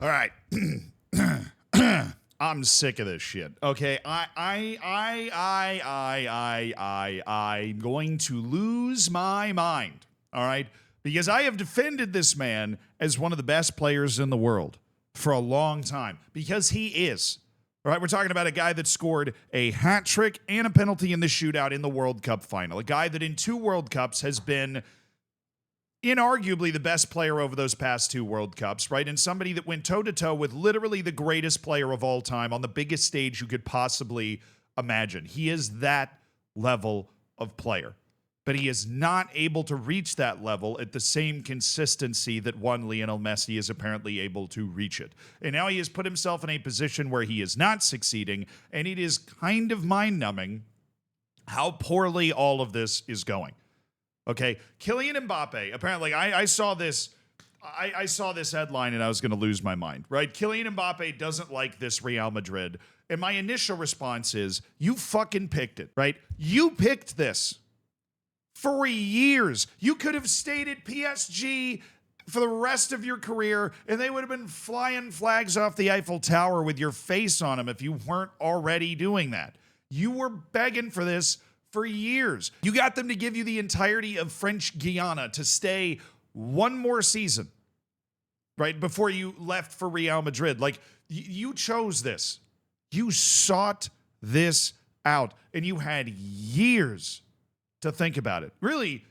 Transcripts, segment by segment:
All right. I'm sick of this shit. Okay, I'm going to lose my mind. All right, because I have defended this man as one of the best players in the world for a long time because he is. All right, we're talking about a guy that scored a hat trick and a penalty in the shootout in the World Cup final. A guy that in 2 World Cups has been inarguably the best player over those past 2 World Cups, right? And somebody that went toe-to-toe with literally the greatest player of all time on the biggest stage you could possibly imagine. He is that level of player. But he is not able to reach that level at the same consistency that one Lionel Messi is apparently able to reach it. And now he has put himself in a position where he is not succeeding, and it is kind of mind-numbing how poorly all of this is going. Okay, Kylian Mbappe, apparently, I saw this headline and I was going to lose my mind, right? Kylian Mbappe doesn't like this Real Madrid. And my initial response is, you fucking picked it, right? You picked this for years. You could have stayed at PSG for the rest of your career and they would have been flying flags off the Eiffel Tower with your face on them if you weren't already doing that. You were begging for this for years. You got them to give you the entirety of French Guiana to stay one more season, right, before you left for Real Madrid. Like, you chose this. You sought this out, and you had years to think about it. Really,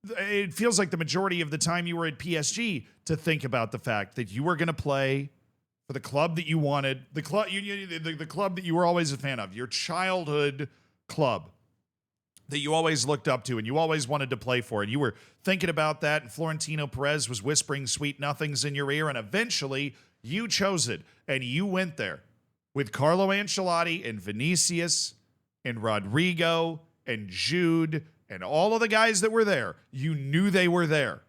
it feels like the majority of the time you were at PSG to think about the fact that you were going to play for the club that you wanted, the club that you were always a fan of, your childhood club that you always looked up to and you always wanted to play for. And you were thinking about that, and Florentino Perez was whispering sweet nothings in your ear, and eventually you chose it, and you went there with Carlo Ancelotti and Vinicius and Rodrigo and Jude and all of the guys that were there. You knew they were there.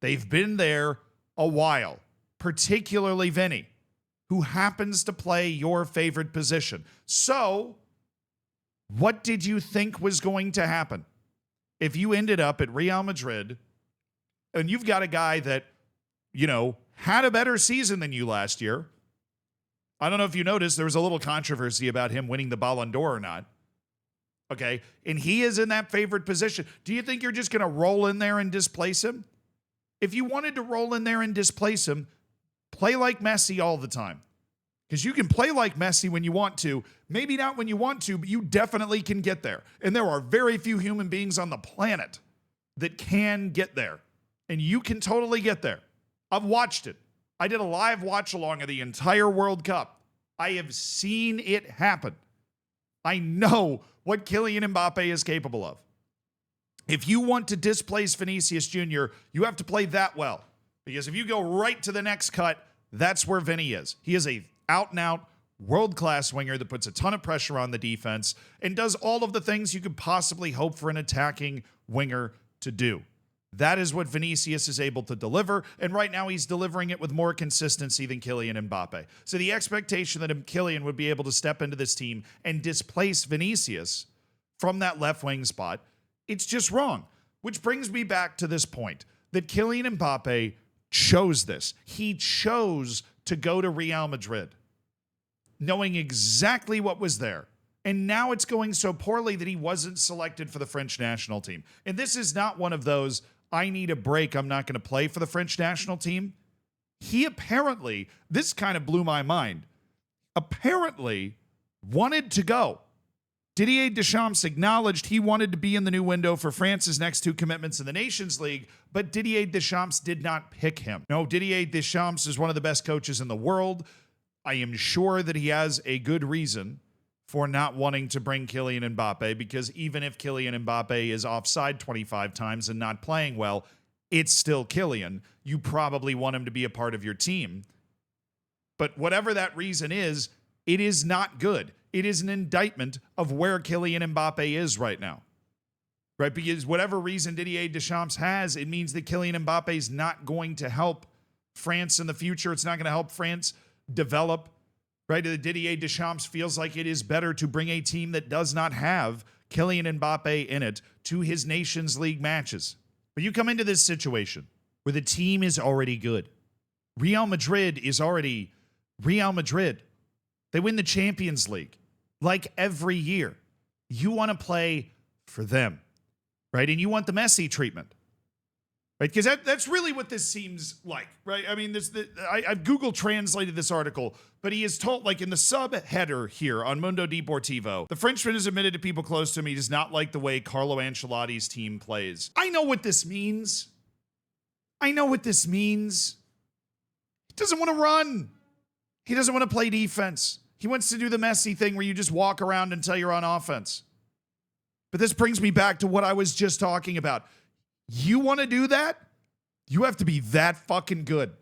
They've been there a while, particularly Vinny, who happens to play your favorite position. So, what did you think was going to happen if you ended up at Real Madrid and you've got a guy that, had a better season than you last year? I don't know if you noticed, there was a little controversy about him winning the Ballon d'Or or not. Okay, and he is in that favorite position. Do you think you're just going to roll in there and displace him? If you wanted to roll in there and displace him, play like Messi all the time. Because you can play like Messi when you want to. Maybe not when you want to, but you definitely can get there. And there are very few human beings on the planet that can get there. And you can totally get there. I've watched it. I did a live watch along of the entire World Cup. I have seen it happen. I know what Kylian Mbappe is capable of. If you want to displace Vinicius Jr., you have to play that well. Because if you go right to the next cut, that's where Vinny is. He is a out-and-out, world-class winger that puts a ton of pressure on the defense and does all of the things you could possibly hope for an attacking winger to do. That is what Vinicius is able to deliver, and right now he's delivering it with more consistency than Kylian Mbappe. So the expectation that Kylian would be able to step into this team and displace Vinicius from that left wing spot, it's just wrong. Which brings me back to this point, that Kylian Mbappe chose this. He chose to go to Real Madrid, knowing exactly what was there. And now it's going so poorly that he wasn't selected for the French national team. And this is not one of those, I need a break, I'm not going to play for the French national team. He apparently, this kind of blew my mind, apparently wanted to go. Didier Deschamps acknowledged he wanted to be in the new window for France's next 2 commitments in the Nations League, but Didier Deschamps did not pick him. No, Didier Deschamps is one of the best coaches in the world. I am sure that he has a good reason for not wanting to bring Kylian Mbappe, because even if Kylian Mbappe is offside 25 times and not playing well, it's still Kylian. You probably want him to be a part of your team. But whatever that reason is, it is not good. It is an indictment of where Kylian Mbappe is right now. Right? Because whatever reason Didier Deschamps has, it means that Kylian Mbappe is not going to help France in the future. It's not going to help France develop. Right? Didier Deschamps feels like it is better to bring a team that does not have Kylian Mbappe in it to his Nations League matches. But you come into this situation where the team is already good. Real Madrid is already Real Madrid. They win the Champions League like every year. You want to play for them, right? And you want the Messi treatment, right? Because that's really what this seems like, right? I mean, I've Google translated this article, but he is told, like in the sub-header here on Mundo Deportivo, the Frenchman has admitted to people close to him he does not like the way Carlo Ancelotti's team plays. I know what this means. He doesn't want to run. He doesn't want to play defense. He wants to do the Messi thing where you just walk around until you're on offense. But this brings me back to what I was just talking about. You want to do that? You have to be that fucking good.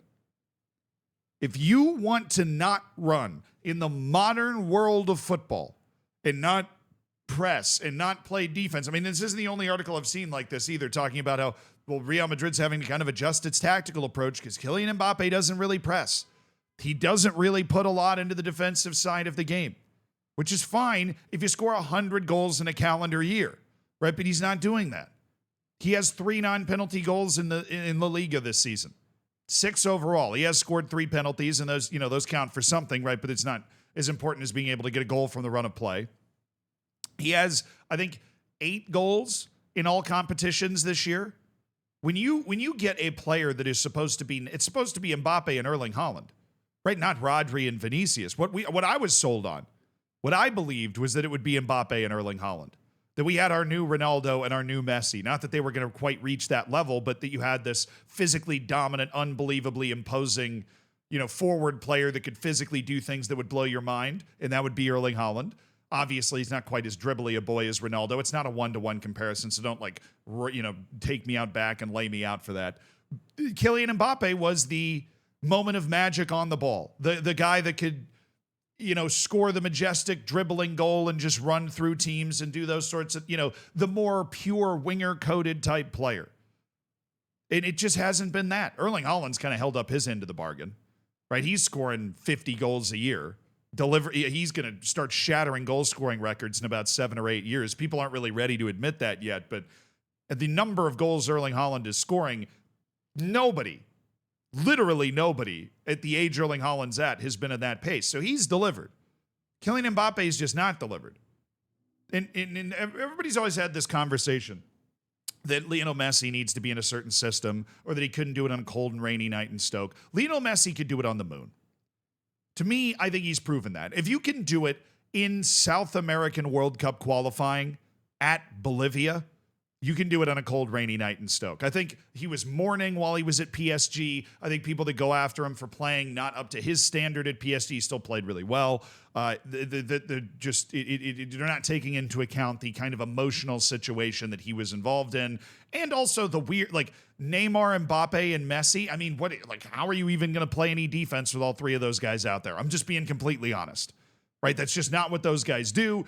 If you want to not run in the modern world of football and not press and not play defense. I mean, this isn't the only article I've seen like this either, talking about how, well, Real Madrid's having to kind of adjust its tactical approach because Kylian Mbappe doesn't really press. He doesn't really put a lot into the defensive side of the game, which is fine if you score 100 goals in a calendar year, right? But he's not doing that. He has 3 non-penalty goals in La Liga this season, 6 overall. He has scored 3 penalties, and those count for something, right? But it's not as important as being able to get a goal from the run of play. He has, I think, 8 goals in all competitions this year. When you get a player that is supposed to be Mbappe and Erling Haaland, right? Not Rodri and Vinicius. What I was sold on, what I believed was that it would be Mbappe and Erling Haaland. That we had our new Ronaldo and our new Messi. Not that they were going to quite reach that level, but that you had this physically dominant, unbelievably imposing, forward player that could physically do things that would blow your mind, and that would be Erling Haaland. Obviously, he's not quite as dribbly a boy as Ronaldo. It's not a one-to-one comparison, so don't take me out back and lay me out for that. Kylian Mbappe was the moment of magic on the ball. The guy that could, score the majestic dribbling goal and just run through teams and do those sorts of, the more pure winger-coded type player. And it just hasn't been that. Erling Haaland's kind of held up his end of the bargain, right? He's scoring 50 goals a year. He's going to start shattering goal-scoring records in about 7 or 8 years. People aren't really ready to admit that yet, but at the number of goals Erling Haaland is scoring, literally nobody at the age Erling Haaland's at has been at that pace. So he's delivered. Kylian Mbappe's just not delivered. And everybody's always had this conversation that Lionel Messi needs to be in a certain system or that he couldn't do it on a cold and rainy night in Stoke. Lionel Messi could do it on the moon. To me, I think he's proven that. If you can do it in South American World Cup qualifying at Bolivia, you can do it on a cold, rainy night in Stoke. I think he was mourning while he was at PSG. I think people that go after him for playing not up to his standard at PSG still played really well. They're not taking into account the kind of emotional situation that he was involved in, and also the weird, like Neymar, Mbappe, and Messi. I mean, how are you even going to play any defense with all 3 of those guys out there? I'm just being completely honest. Right? That's just not what those guys do.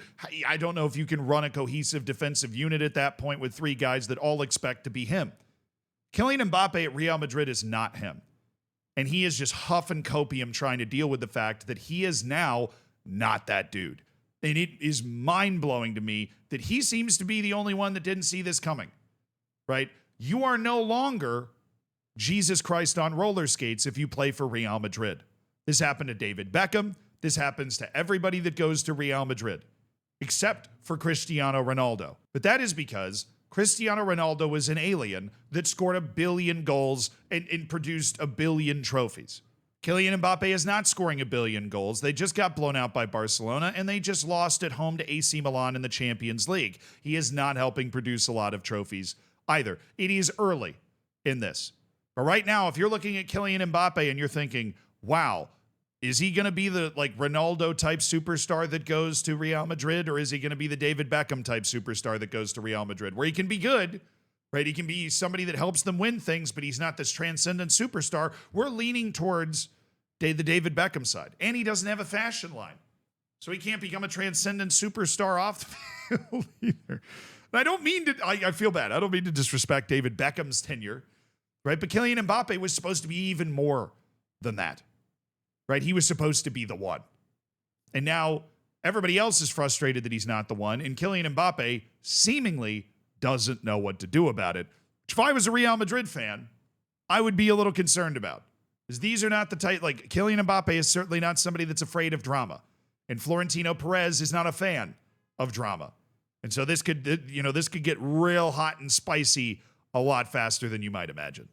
I don't know if you can run a cohesive defensive unit at that point with 3 guys that all expect to be him. Kylian Mbappe at Real Madrid is not him. And he is just huff and copium trying to deal with the fact that he is now not that dude. And it is mind-blowing to me that he seems to be the only one that didn't see this coming. Right? You are no longer Jesus Christ on roller skates if you play for Real Madrid. This happened to David Beckham. This happens to everybody that goes to Real Madrid, except for Cristiano Ronaldo. But that is because Cristiano Ronaldo was an alien that scored 1 billion goals and produced 1 billion trophies. Kylian Mbappe is not scoring 1 billion goals. They just got blown out by Barcelona, and they just lost at home to AC Milan in the Champions League. He is not helping produce a lot of trophies either. It is early in this. But right now, if you're looking at Kylian Mbappe and you're thinking, wow, is he going to be the Ronaldo type superstar that goes to Real Madrid, or is he going to be the David Beckham type superstar that goes to Real Madrid, where he can be good, right? He can be somebody that helps them win things, but he's not this transcendent superstar. We're leaning towards the David Beckham side, and he doesn't have a fashion line, so he can't become a transcendent superstar off the field either. And I don't mean to. I feel bad. I don't mean to disrespect David Beckham's tenure, right? But Kylian Mbappe was supposed to be even more than that. Right? He was supposed to be the one. And now everybody else is frustrated that he's not the one. And Kylian Mbappe seemingly doesn't know what to do about it. Which, if I was a Real Madrid fan, I would be a little concerned about. Because these are not the type, like Kylian Mbappe is certainly not somebody that's afraid of drama. And Florentino Perez is not a fan of drama. And so this could get real hot and spicy a lot faster than you might imagine.